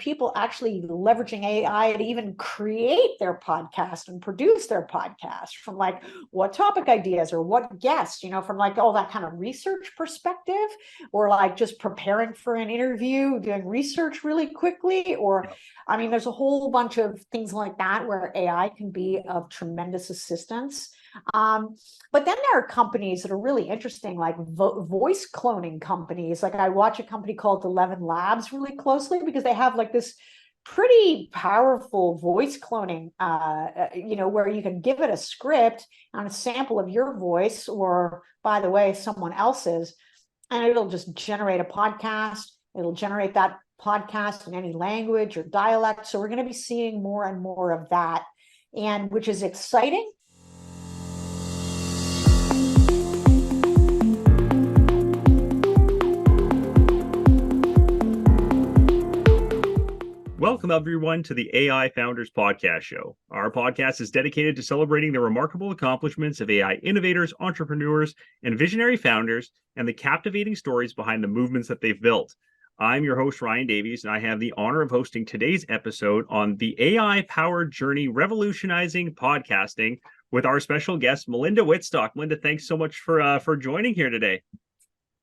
people actually leveraging AI to even create their podcast and produce their podcast, from like what topic ideas or what guests, from like all that kind of research perspective, or like just preparing for an interview, doing research really quickly, or I mean, there's a whole bunch of things like that where AI can be of tremendous assistance. But then there are companies that are really interesting, like voice cloning companies. Like I watch a company called 11 Labs really closely because they have like this pretty powerful voice cloning, where you can give it a script on a sample of your voice, or by the way, someone else's, and it'll just generate a podcast. It'll generate that podcast in any language or dialect. So we're going to be seeing more and more of that, and which is exciting. Welcome, everyone, to the AI Founders Podcast Show. Our podcast is dedicated to celebrating the remarkable accomplishments of AI innovators, entrepreneurs, and visionary founders, and the captivating stories behind the movements that they've built. I'm your host, Ryan Davies, and I have the honor of hosting today's episode on the AI-powered journey revolutionizing podcasting with our special guest, Melinda Wittstock. Melinda, thanks so much for joining here today.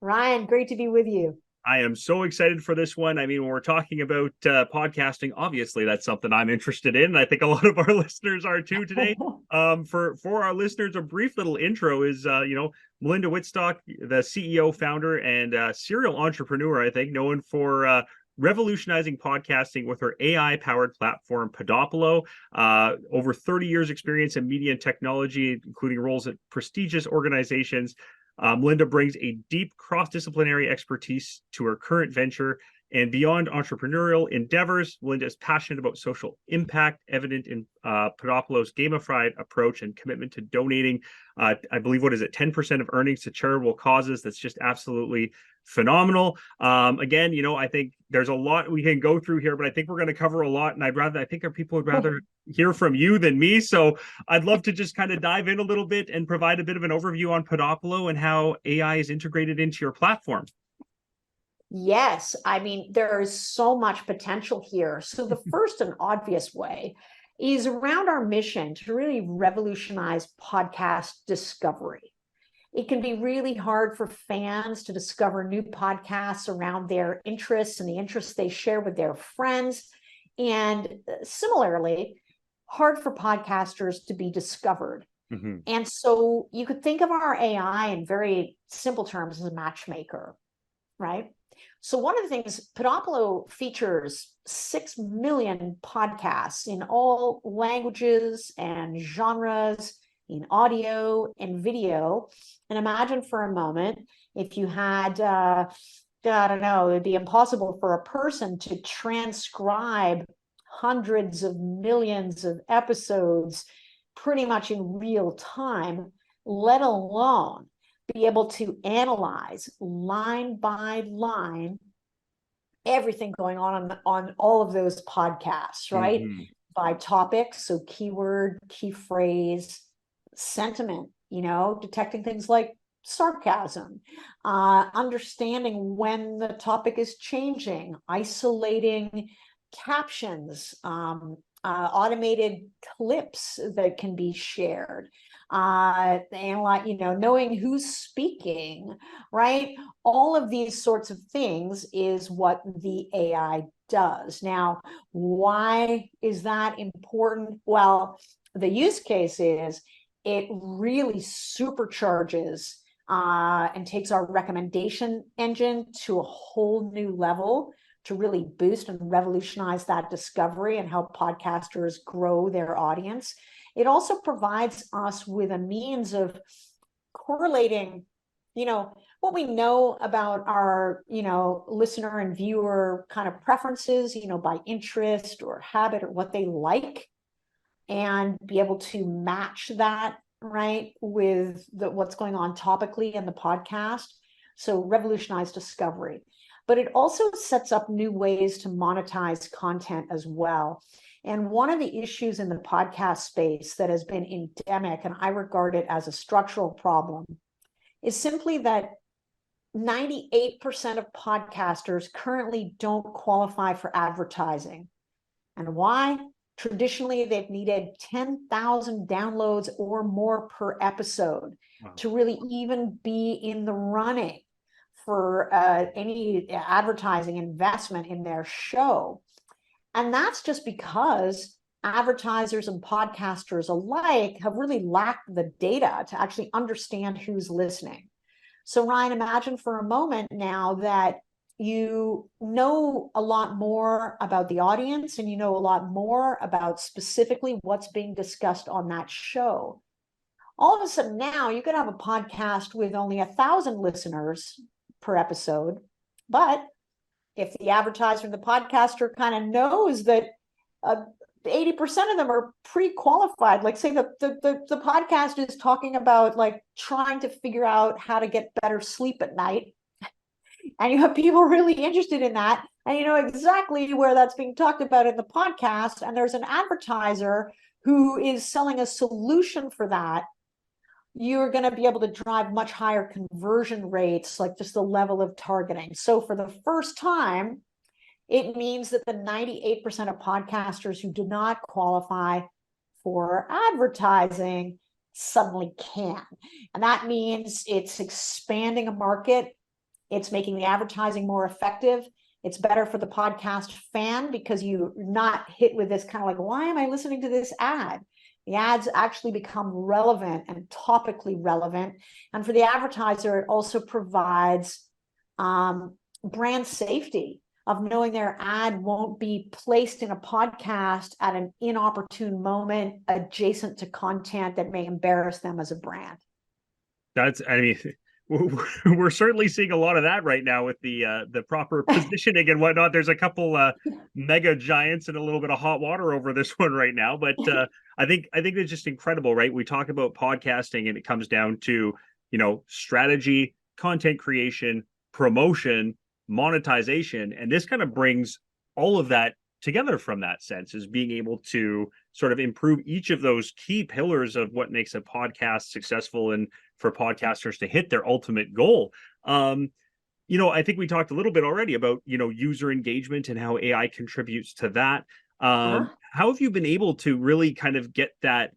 Ryan, great to be with you. I am so excited for this one. I mean, when we're talking about podcasting, obviously that's something I'm interested in. I think a lot of our listeners are too today. For our listeners, a brief little intro is, Melinda Wittstock, the CEO, founder, and serial entrepreneur, I think, known for revolutionizing podcasting with her AI-powered platform, Podopolo. Over 30 years experience in media and technology, including roles at prestigious organizations. Melinda brings a deep cross-disciplinary expertise to her current venture, and beyond entrepreneurial endeavors, Melinda is passionate about social impact, evident in Podopolo's gamified approach and commitment to donating, I believe, 10% of earnings to charitable causes. That's just absolutely phenomenal. Again, I think there's a lot we can go through here, but I think we're going to cover a lot, and I think our people would rather hear from you than me. So I'd love to just kind of dive in a little bit and provide a bit of an overview on Podopolo and how AI is integrated into your platform. Yes, I mean, there is so much potential here. So the first and obvious way is around our mission to really revolutionize podcast discovery. It can be really hard for fans to discover new podcasts around their interests and the interests they share with their friends. And similarly, hard for podcasters to be discovered. Mm-hmm. And so you could think of our AI in very simple terms as a matchmaker, right? So one of the things, Podopolo features 6 million podcasts in all languages and genres, in audio and video. And imagine for a moment, if you had, it'd be impossible for a person to transcribe hundreds of millions of episodes pretty much in real time, let alone be able to analyze line by line everything going on all of those podcasts, right? Mm-hmm. By topic, so keyword, key phrase, sentiment, detecting things like sarcasm, understanding when the topic is changing, isolating captions, automated clips that can be shared, and knowing who's speaking, right? All of these sorts of things is what the AI does. Now, why is that important? Well, the use case is it really supercharges and takes our recommendation engine to a whole new level to really boost and revolutionize that discovery and help podcasters grow their audience. It also provides us with a means of correlating, what we know about our, listener and viewer kind of preferences, by interest or habit or what they like, and be able to match that, right, with what's going on topically in the podcast. So revolutionize discovery. But it also sets up new ways to monetize content as well. And one of the issues in the podcast space that has been endemic, and I regard it as a structural problem, is simply that 98% of podcasters currently don't qualify for advertising. And why? Traditionally, they've needed 10,000 downloads or more per episode to really even be in the running for any advertising investment in their show. And that's just because advertisers and podcasters alike have really lacked the data to actually understand who's listening. So Ryan, imagine for a moment now that you know a lot more about the audience and you know a lot more about specifically what's being discussed on that show. All of a sudden now you could have a podcast with only 1,000 listeners per episode, but if the advertiser and the podcaster kind of knows that 80% of them are pre-qualified, like say the podcast is talking about like trying to figure out how to get better sleep at night, and you have people really interested in that, and you know exactly where that's being talked about in the podcast, and there's an advertiser who is selling a solution for that, you're going to be able to drive much higher conversion rates, like just the level of targeting. So for the first time, it means that the 98% of podcasters who do not qualify for advertising suddenly can. And that means it's expanding a market. It's making the advertising more effective. It's better for the podcast fan because you're not hit with this kind of like, why am I listening to this ad? The ads actually become relevant and topically relevant. And for the advertiser, it also provides brand safety of knowing their ad won't be placed in a podcast at an inopportune moment adjacent to content that may embarrass them as a brand. I mean, we're certainly seeing a lot of that right now with the proper positioning and whatnot. There's a couple mega giants and a little bit of hot water over this one right now, but I think it's just incredible, right? We talk about podcasting and it comes down to, you know, strategy, content creation, promotion, monetization, and this kind of brings all of that together from that sense, is being able to sort of improve each of those key pillars of what makes a podcast successful and for podcasters to hit their ultimate goal. You know, I think we talked a little bit already about, you know, user engagement and how AI contributes to that. How have you been able to really kind of get that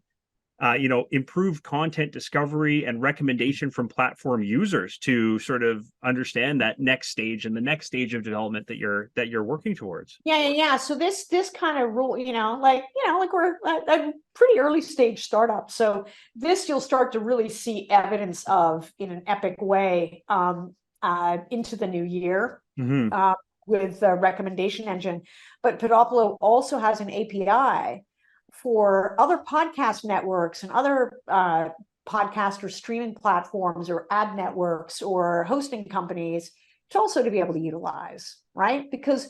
you know, improved content discovery and recommendation from platform users to sort of understand that next stage and the next stage of development that you're working towards? Yeah. So this kind of rule, like we're a pretty early stage startup. So this you'll start to really see evidence of in an epic way into the new year with the recommendation engine. But Podopolo also has an API for other podcast networks and other podcast or streaming platforms or ad networks or hosting companies to also to be able to utilize, right? Because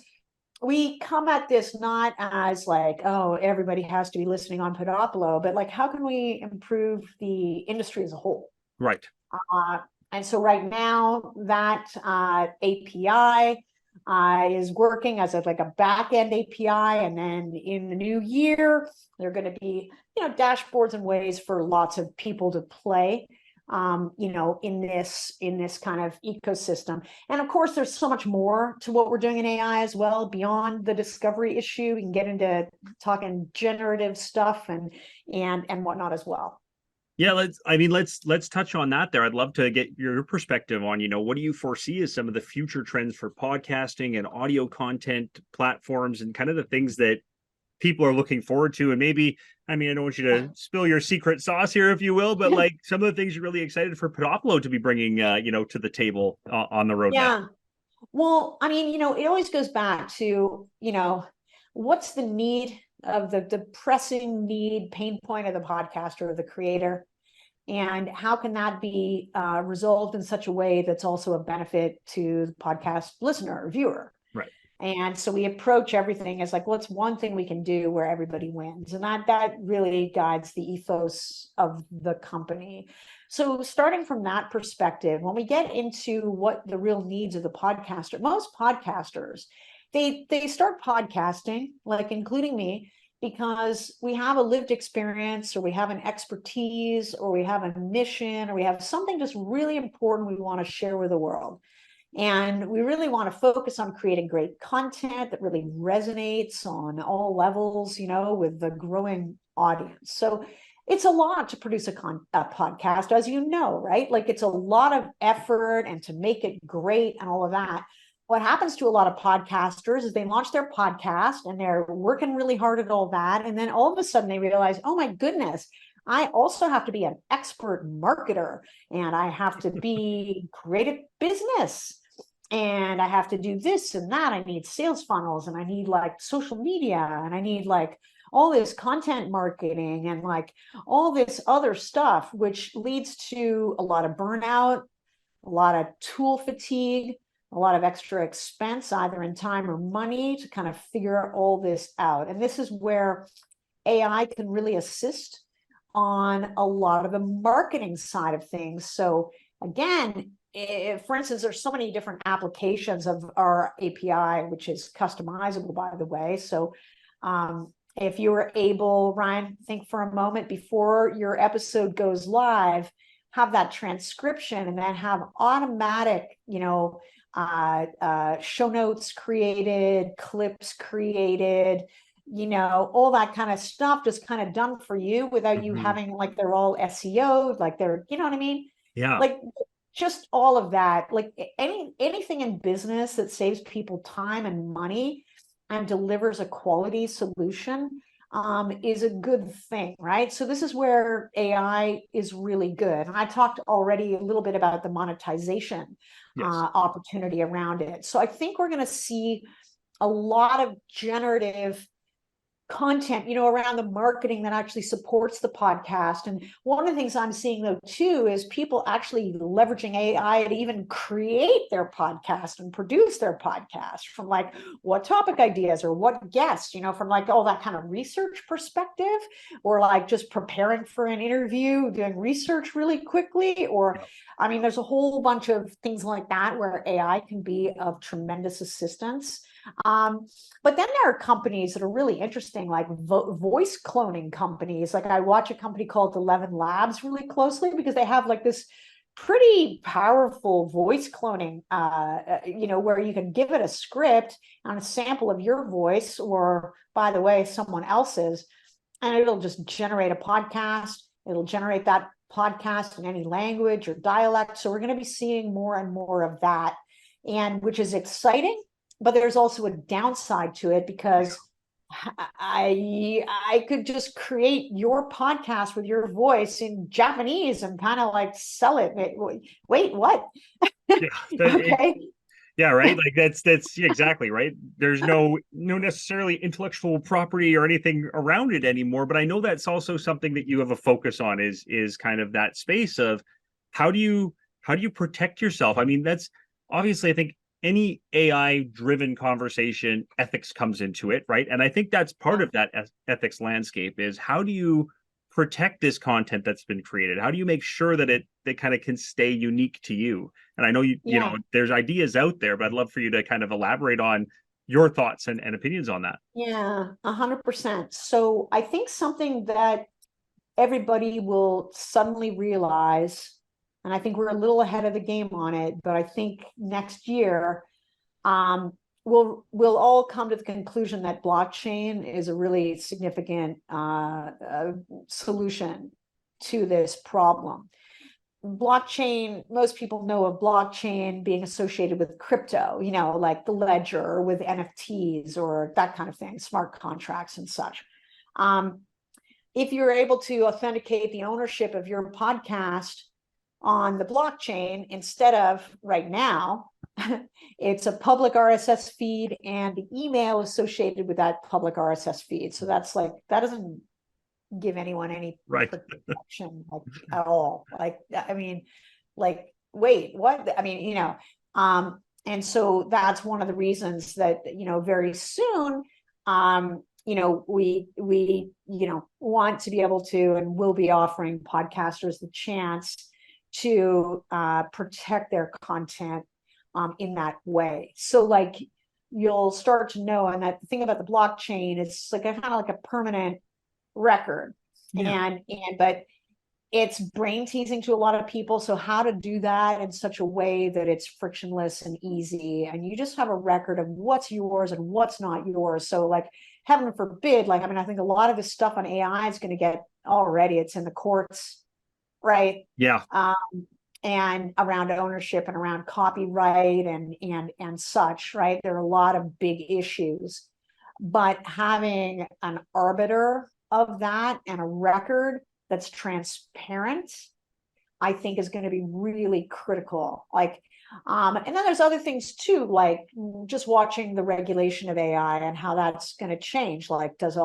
we come at this not as like, oh, everybody has to be listening on Podopolo, but like, how can we improve the industry as a whole? Right. And so right now that API is working as like a back-end API, and then in the new year there are going to be dashboards and ways for lots of people to play in this kind of ecosystem. And of course there's so much more to what we're doing in AI as well beyond the discovery issue. We can get into talking generative stuff and whatnot as well. Yeah, let's touch on that there. I'd love to get your perspective on, what do you foresee as some of the future trends for podcasting and audio content platforms and kind of the things that people are looking forward to. And maybe, I don't want you to spill your secret sauce here, if you will, but like some of the things you're really excited for Podopolo to be bringing, to the table on the roadmap. Yeah. Well, it always goes back to, what's the need of the pressing need, pain point of the podcaster or the creator, and how can that be resolved in such a way that's also a benefit to the podcast listener or viewer. Right. And so we approach everything as like, what's one thing we can do where everybody wins, and that really guides the ethos of the company. So starting from that perspective, when we get into what the real needs of the podcaster, most podcasters, they start podcasting, like including me, because we have a lived experience, or we have an expertise, or we have a mission, or we have something just really important we want to share with the world. And we really want to focus on creating great content that really resonates on all levels, with the growing audience. So it's a lot to produce a podcast, as you know, right? Like it's a lot of effort, and to make it great and all of that. What happens to a lot of podcasters is they launch their podcast and they're working really hard at all that. And then all of a sudden they realize, oh my goodness, I also have to be an expert marketer, and I have to be great at business, and I have to do this and that. I need sales funnels, and I need like social media, and I need like all this content marketing, and like all this other stuff, which leads to a lot of burnout, a lot of tool fatigue, a lot of extra expense, either in time or money, to kind of figure all this out. And this is where AI can really assist on a lot of the marketing side of things. So again, for instance, there's so many different applications of our API, which is customizable, by the way. So if you were able, Ryan, think for a moment before your episode goes live, have that transcription, and then have automatic, show notes created, clips created, all that kind of stuff just kind of done for you without you having like they're all SEO'd, like they're, you know what I mean? Yeah. Like just all of that, like anything in business that saves people time and money and delivers a quality solution is a good thing, right? So this is where AI is really good. And I talked already a little bit about the monetization opportunity around it. So I think we're going to see a lot of generative content, around the marketing that actually supports the podcast. And one of the things I'm seeing though too is people actually leveraging AI to even create their podcast and produce their podcast, from like what topic ideas or what guests, from like all that kind of research perspective, or like just preparing for an interview, doing research really quickly, or I mean, there's a whole bunch of things like that where AI can be of tremendous assistance. But then there are companies that are really interesting, like voice cloning companies. Like I watch a company called 11 Labs really closely, because they have like this pretty powerful voice cloning, where you can give it a script on a sample of your voice, or by the way, someone else's, and it'll just generate a podcast. It'll generate that podcast in any language or dialect. So we're going to be seeing more and more of that, and which is exciting. But there's also a downside to it, because I could just create your podcast with your voice in Japanese and kind of like sell it. Wait, what? Okay. Right. Like that's exactly right. There's no necessarily intellectual property or anything around it anymore. But I know that's also something that you have a focus on, is kind of that space of how do you protect yourself? I mean, that's obviously, I think, any AI driven conversation, ethics comes into it, right? And I think that's part of that ethics landscape, is how do you protect this content that's been created? How do you make sure that it kind of can stay unique to you? And I know you know, there's ideas out there, but I'd love for you to kind of elaborate on your thoughts and opinions on that. Yeah, 100%. So I think something that everybody will suddenly realize, and I think we're a little ahead of the game on it, but I think next year we'll all come to the conclusion that blockchain is a really significant solution to this problem. Blockchain, most people know of blockchain being associated with crypto, like the ledger, or with NFTs or that kind of thing, smart contracts and such. If you're able to authenticate the ownership of your podcast on the blockchain, instead of right now, it's a public RSS feed and the email associated with that public RSS feed. So that's like, that doesn't give anyone any protection like, at all. Like, I mean, like, wait, what? I mean, and so that's one of the reasons that, very soon, we want to be able to, and will be offering podcasters the chance to protect their content in that way. So like you'll start to know, and that thing about the blockchain, it's like a kind of like a permanent record. But it's brain teasing to a lot of people. So how to do that in such a way that it's frictionless and easy, and you just have a record of what's yours and what's not yours. So like, heaven forbid, like, I mean, I think a lot of this stuff on AI is going to get, already it's in the courts, right? Yeah. And around ownership and around copyright and such, right? There are a lot of big issues, but having an arbiter of that and a record that's transparent, I think is going to be really critical. Like, and then there's other things too, like just watching the regulation of AI and how that's going to change. Like, does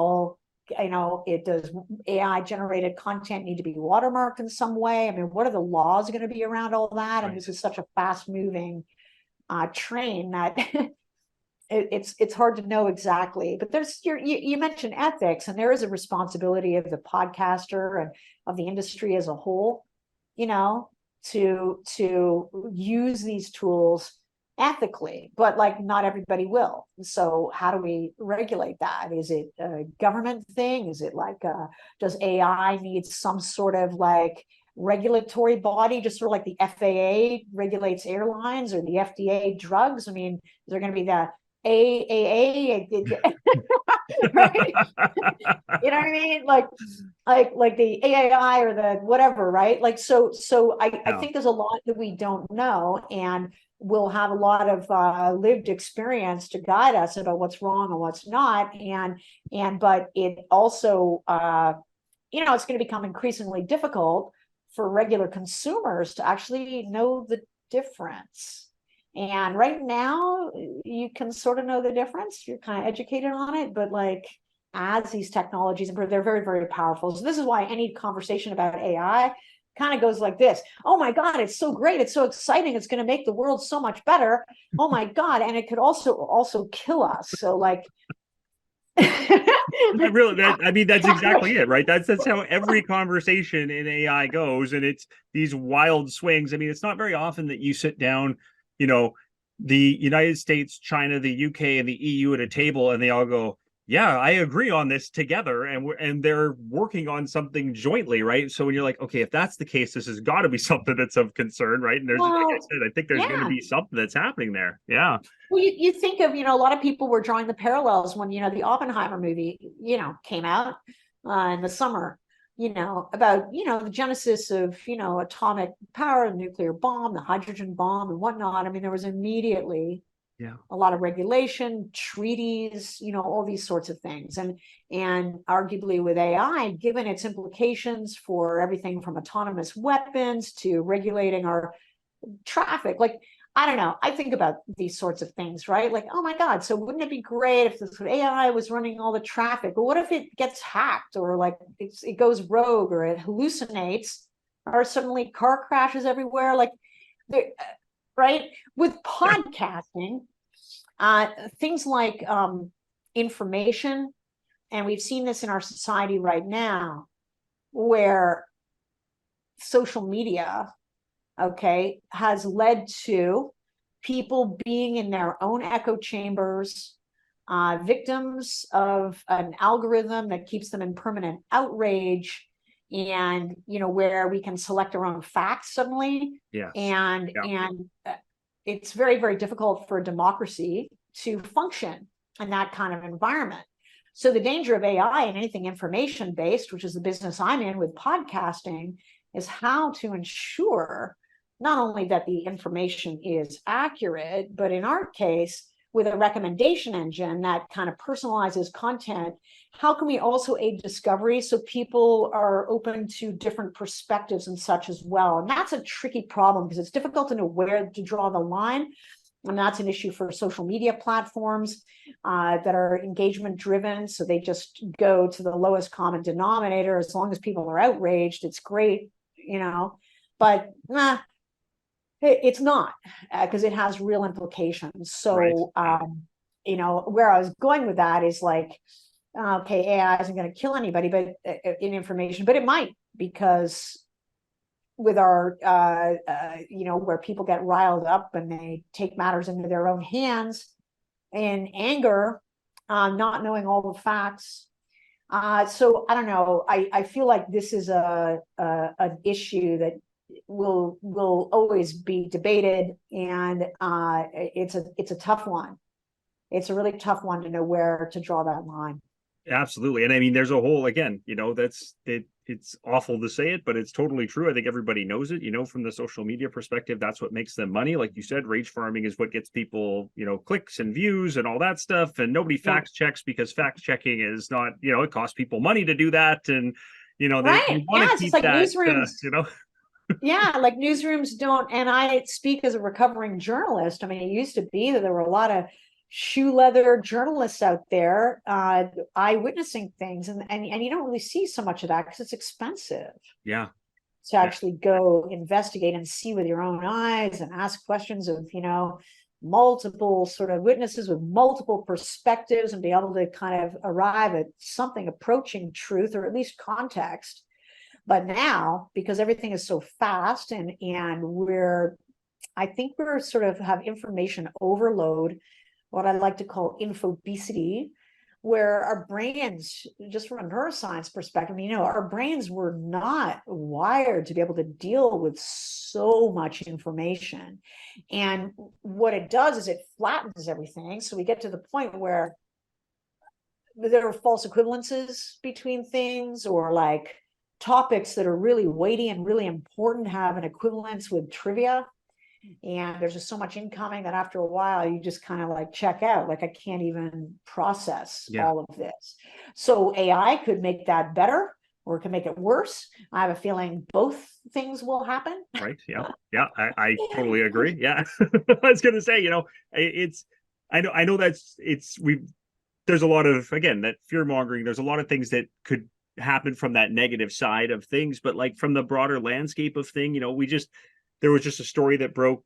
AI generated content need to be watermarked in some way? I mean, what are the laws going to be around all that? And this is such a fast moving train that it's hard to know exactly. But you mentioned ethics, and there is a responsibility of the podcaster and of the industry as a whole, to use these tools ethically, but like not everybody will. So how do we regulate that? Is it a government thing? Is it like does AI need some sort of like regulatory body, just sort of like the FAA regulates airlines or the FDA drugs? I mean, is there going to be the AAA? Right? You know what I mean? Like the AAI or the whatever, right? Like, so I think there's a lot that we don't know, and we'll have a lot of lived experience to guide us about what's wrong and what's not. But it also, it's going to become increasingly difficult for regular consumers to actually know the difference. And right now, you can sort of know the difference. You're kind of educated on it, but like, as these technologies improve, they're very, very powerful. So this is why any conversation about AI kind of goes like this. Oh my God, it's so great. It's so exciting. It's going to make the world so much better. Oh my God. And it could also kill us. So like, I mean, that's exactly it, right? That's how every conversation in AI goes. And it's these wild swings. I mean, it's not very often that you sit down, the United States, China, the UK, and the EU at a table, and they all go, yeah, I agree on this together, and they're working on something jointly, right? So when you're like, okay, if that's the case, this has got to be something that's of concern, right? And like I said, I think there's going to be something that's happening there. Yeah. Well, you think of, a lot of people were drawing the parallels when, the Oppenheimer movie, came out in the summer, about, the genesis of, atomic power, the nuclear bomb, the hydrogen bomb and whatnot. I mean, there was immediately a lot of regulation, treaties, all these sorts of things. And arguably with AI, given its implications for everything from autonomous weapons to regulating our traffic, like, I don't know, I think about these sorts of things, right? Like, oh my God, so wouldn't it be great if this AI was running all the traffic? But what if it gets hacked, or like it goes rogue, or it hallucinates, or suddenly car crashes everywhere? Like, right? With podcasting, things like information, and we've seen this in our society right now, where social media, has led to people being in their own echo chambers, victims of an algorithm that keeps them in permanent outrage, and where we can select our own facts suddenly. And it's very, very difficult for a democracy to function in that kind of environment. So the danger of AI and anything information based, which is the business I'm in with podcasting, is how to ensure not only that the information is accurate, but in our case, with a recommendation engine that kind of personalizes content, how can we also aid discovery so people are open to different perspectives and such as well? And that's a tricky problem because it's difficult to know where to draw the line. And that's an issue for social media platforms that are engagement driven. So they just go to the lowest common denominator. As long as people are outraged, it's great, but it's not, because it has real implications. So, where I was going with that is like, okay, AI isn't going to kill anybody, but in information, but it might, because with our, where people get riled up and they take matters into their own hands in anger, not knowing all the facts, So I don't know. I feel like this is an issue that will always be debated, and it's a tough one. It's a really tough one to know where to draw that line. Absolutely. And I mean, there's a whole, again, that's it. It's awful to say it, but it's totally true. I think everybody knows it, from the social media perspective. That's what makes them money. Like you said, rage farming is what gets people, clicks and views and all that stuff. And nobody fact checks, because fact checking is not, it costs people money to do that. And, they Right. want to keep Like that, newsrooms. Yeah, like newsrooms don't, and I speak as a recovering journalist. I mean, it used to be that there were a lot of shoe leather journalists out there, eyewitnessing things, and you don't really see so much of that because it's expensive. Yeah. To actually go investigate and see with your own eyes and ask questions of, multiple sort of witnesses with multiple perspectives, and be able to kind of arrive at something approaching truth, or at least context. But now, because everything is so fast, and I think we're sort of have information overload, what I like to call infobesity, where our brains, just from a neuroscience perspective, our brains were not wired to be able to deal with so much information. And what it does is it flattens everything. So we get to the point where there are false equivalences between things, or like topics that are really weighty and really important have an equivalence with trivia. And there's just so much incoming that after a while you just kind of like check out, like I can't even process all of this. So AI could make that better, or it could make it worse. I have a feeling both things will happen. Right. Yeah. Yeah. I totally agree. Yeah. I was going to say, I know there's a lot of, again, that fear mongering. There's a lot of things that could happen from that negative side of things, but like from the broader landscape of thing, there was just a story that broke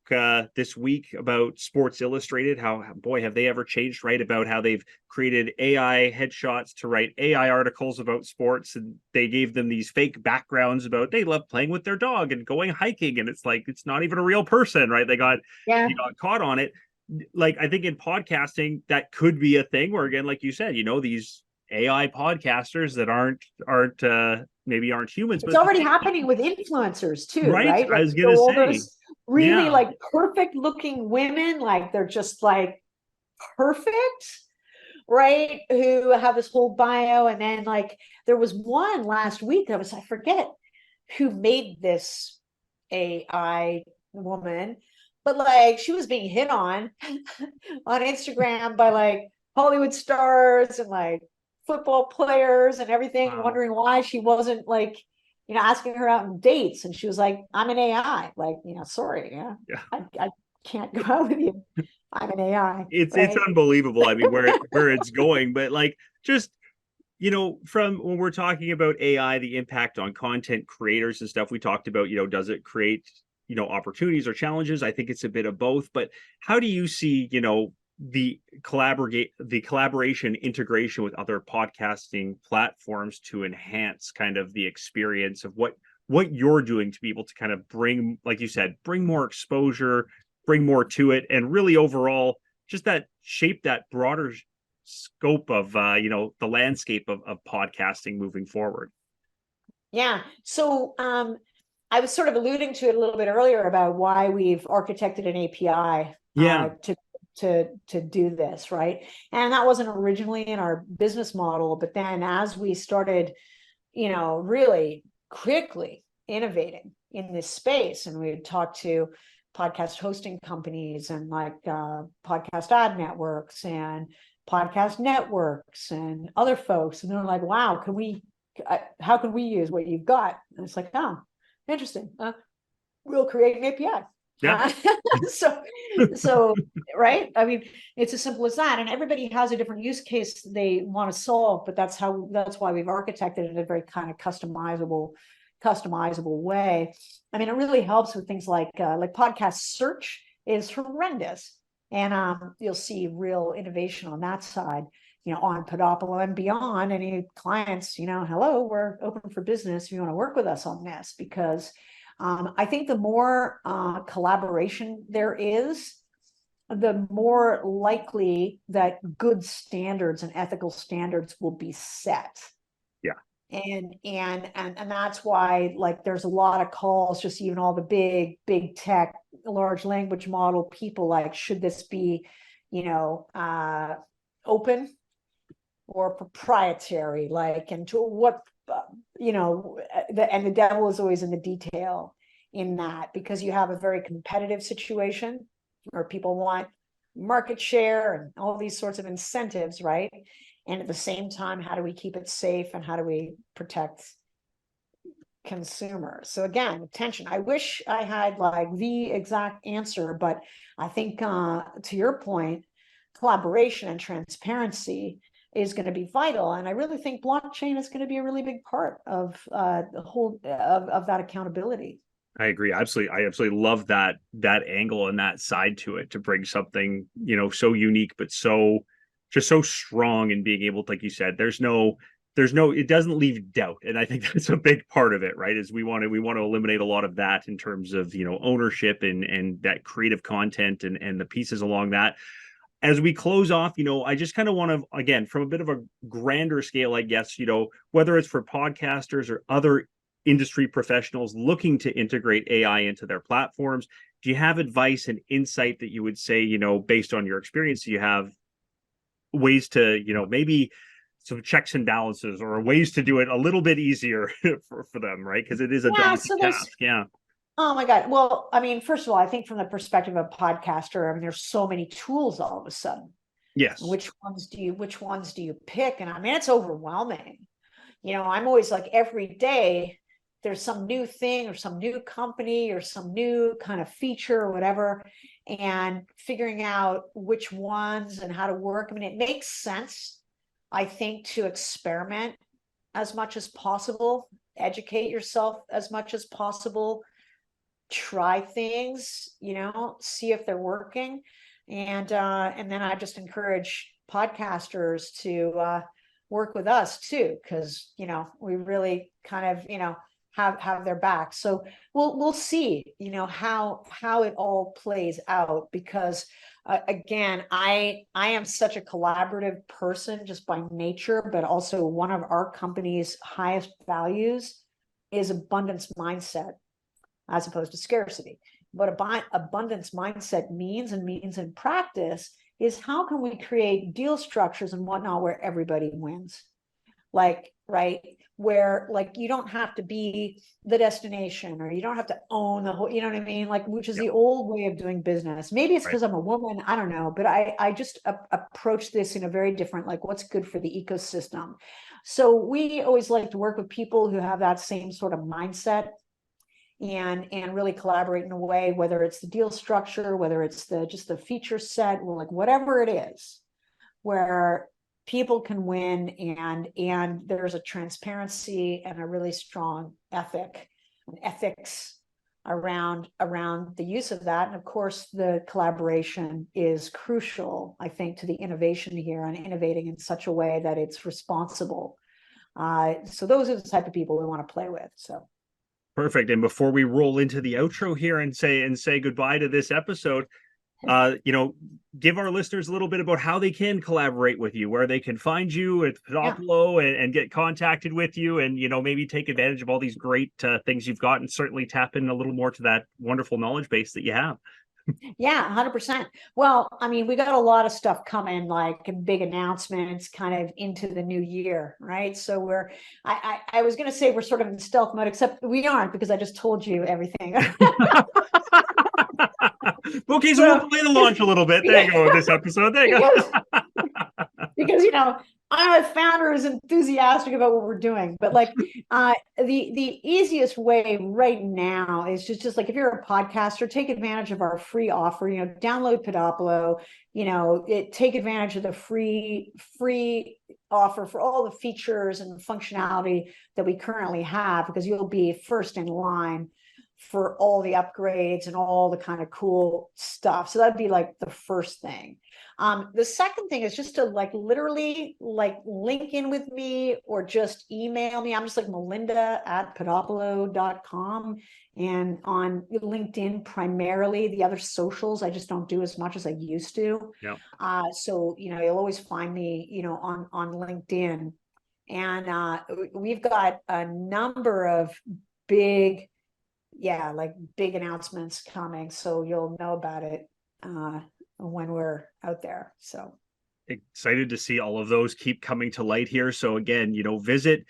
this week about Sports Illustrated. How, boy, have they ever changed, right? About how they've created AI headshots to write AI articles about sports. And they gave them these fake backgrounds about they love playing with their dog and going hiking. And it's like, it's not even a real person, right? They got caught on it. Like, I think in podcasting, that could be a thing where, again, like you said, these AI podcasters that aren't humans. It's already happening with influencers too, right? I was gonna say, those really like perfect looking women, like they're just like perfect, right? Who have this whole bio, and then like there was one last week I forget who made this AI woman, but like she was being hit on Instagram by like Hollywood stars and like football players and everything, wondering why she wasn't like, asking her out on dates. And she was like, I'm an AI. Like, sorry, I can't go out with you. I'm an AI. It's unbelievable. I mean, where it's going, but like just from when we're talking about AI, the impact on content creators and stuff, we talked about, does it create, opportunities or challenges? I think it's a bit of both. But how do you see, the collaboration integration with other podcasting platforms to enhance kind of the experience of what you're doing to be able to kind of bring, like you said, bring more exposure, bring more to it, and really overall just that shape that broader scope of the landscape of podcasting moving forward? Yeah. So I was sort of alluding to it a little bit earlier about why we've architected an API to do this, right? And that wasn't originally in our business model, but then as we started, really quickly innovating in this space, and we talked to podcast hosting companies and like podcast ad networks and podcast networks and other folks, and they're like, wow, how can we use what you've got? And it's like, oh, interesting. We'll create an API. Yeah. So right. I mean, it's as simple as that. And everybody has a different use case they want to solve, but that's why we've architected it in a very kind of customizable way. I mean, it really helps with things like podcast search is horrendous. And you'll see real innovation on that side, on Podopolo and beyond. Any clients, hello, we're open for business if you want to work with us on this, because I think the more collaboration there is, the more likely that good standards and ethical standards will be set. Yeah. And that's why, like, there's a lot of calls, just even all the big tech large language model people, like, should this be, open or proprietary, like, and to what, and the devil is always in the detail in that, because you have a very competitive situation where people want market share and all these sorts of incentives, right? And at the same time, how do we keep it safe, and how do we protect consumers? So again, attention. I wish I had like the exact answer, but I think to your point, collaboration and transparency is going to be vital. And I really think blockchain is going to be a really big part of the whole of that accountability. I agree. Absolutely. I absolutely love that angle and that side to it, to bring something, so unique, but just so strong, and being able to, like you said, there's no, it doesn't leave doubt. And I think that's a big part of it, right? Is we want to eliminate a lot of that in terms of, ownership and that creative content and the pieces along that. As we close off, I just kind of want to, again, from a bit of a grander scale, I guess, whether it's for podcasters or other industry professionals looking to integrate AI into their platforms, do you have advice and insight that you would say, based on your experience, you have ways to, maybe some checks and balances, or ways to do it a little bit easier for them, right? Because it is a daunting task. Yeah. Oh my God. Well, I mean, first of all, I think from the perspective of a podcaster, I mean, there's so many tools all of a sudden. Yes. Which ones do you pick? And I mean, it's overwhelming. I'm always like, every day there's some new thing or some new company or some new kind of feature or whatever, and figuring out which ones and how to work. I mean, it makes sense, I think, to experiment as much as possible, educate yourself as much as possible, try things, see if they're working. And then I just encourage podcasters to work with us too, because we really kind of have their back. So we'll see how it all plays out, because again, I am such a collaborative person just by nature, but also one of our company's highest values is abundance mindset as opposed to scarcity. What abundance mindset means in practice is, how can we create deal structures and whatnot where everybody wins? Like, right, where, like, you don't have to be the destination, or you don't have to own the whole, you know what I mean? Like, which is the old way of doing business. Maybe it's because I'm a woman, I don't know, but I just approach this in a very different, like, what's good for the ecosystem. So we always like to work with people who have that same sort of mindset, and really collaborate in a way, whether it's the deal structure, whether it's just the feature set, or like whatever it is, where people can win, and there's a transparency and a really strong ethics around the use of that. And of course, the collaboration is crucial, I think, to the innovation here, and innovating in such a way that it's responsible. So those are the type of people we want to play with. So. Perfect. And before we roll into the outro here and say goodbye to this episode, give our listeners a little bit about how they can collaborate with you, where they can find you at Podopolo, and get contacted with you, and maybe take advantage of all these great things you've got, and certainly tap in a little more to that wonderful knowledge base that you have. Yeah, 100%. Well, I mean, we got a lot of stuff coming, like big announcements kind of into the new year, right? So I was going to say we're sort of in stealth mode, except we aren't, because I just told you everything. Okay, so we'll play the launch a little bit. There you go with this episode. There you go. Because I'm a founder who's enthusiastic about what we're doing, but like the easiest way right now is just like, if you're a podcaster, take advantage of our free offer. Download Podopolo. Take advantage of the free offer for all the features and functionality that we currently have, because you'll be first in line for all the upgrades and all the kind of cool stuff. So that'd be like the first thing. The second thing is just to literally link in with me, or just email me. I'm just like Melinda@podopolo.com, and on LinkedIn primarily. The other socials I just don't do as much as I used to. Yeah. So you'll always find me on LinkedIn. And we've got a number of big, big announcements coming. So you'll know about it when we're out there. So excited to see all of those keep coming to light here. So again, visit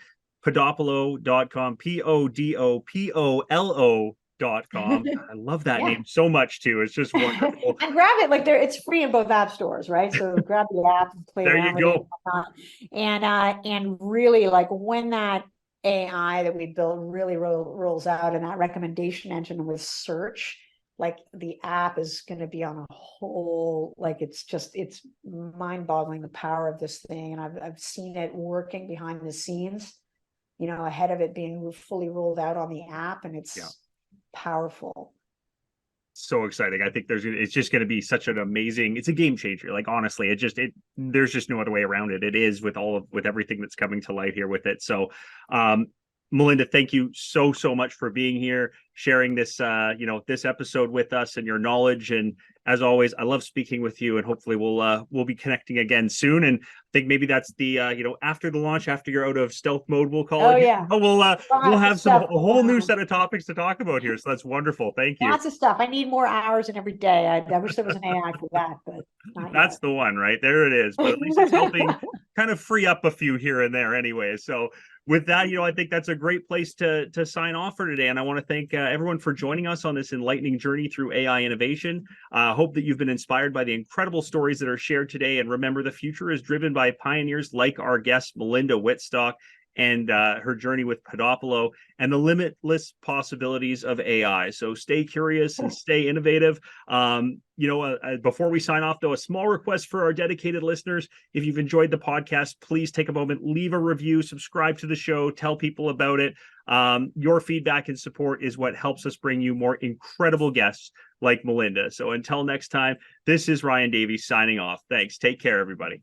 podopolo.com, podopolo.com. I love that name so much too. It's just wonderful. And grab it, like it's free in both app stores, right? So grab the app and play there around you with go. it. And really, like, when that AI that we built really rolls out, and that recommendation engine with search, like, the app is going to be on a whole, like, it's mind-boggling, the power of this thing. And I've seen it working behind the scenes, ahead of it being fully rolled out on the app, and it's powerful. So exciting. I think it's just going to be such an amazing, it's a game changer. Like, honestly, there's just no other way around it. It is with everything that's coming to light here with it. So, Melinda, thank you so much for being here, sharing this, this episode with us and your knowledge. And as always, I love speaking with you, and hopefully we'll be connecting again soon. And I think maybe that's the, after the launch, after you're out of stealth mode, we'll call it. Yeah. We'll have a whole new set of topics to talk about here. So that's wonderful. Thank you. Lots of stuff. I need more hours in every day. I wish there was an AI for that, but that's the one, right? There it is. But at least it's helping kind of free up a few here and there anyway. So with that, I think that's a great place to sign off for today. And I want to thank everyone for joining us on this enlightening journey through AI innovation. Hope that you've been inspired by the incredible stories that are shared today. And remember, the future is driven by pioneers like our guest, Melinda Wittstock, and her journey with Podopolo, and the limitless possibilities of AI. So stay curious and stay innovative. Before we sign off, though, a small request for our dedicated listeners. If you've enjoyed the podcast, please take a moment, leave a review, subscribe to the show, tell people about it. Your feedback and support is what helps us bring you more incredible guests like Melinda. So until next time, this is Ryan Davies signing off. Thanks. Take care, everybody.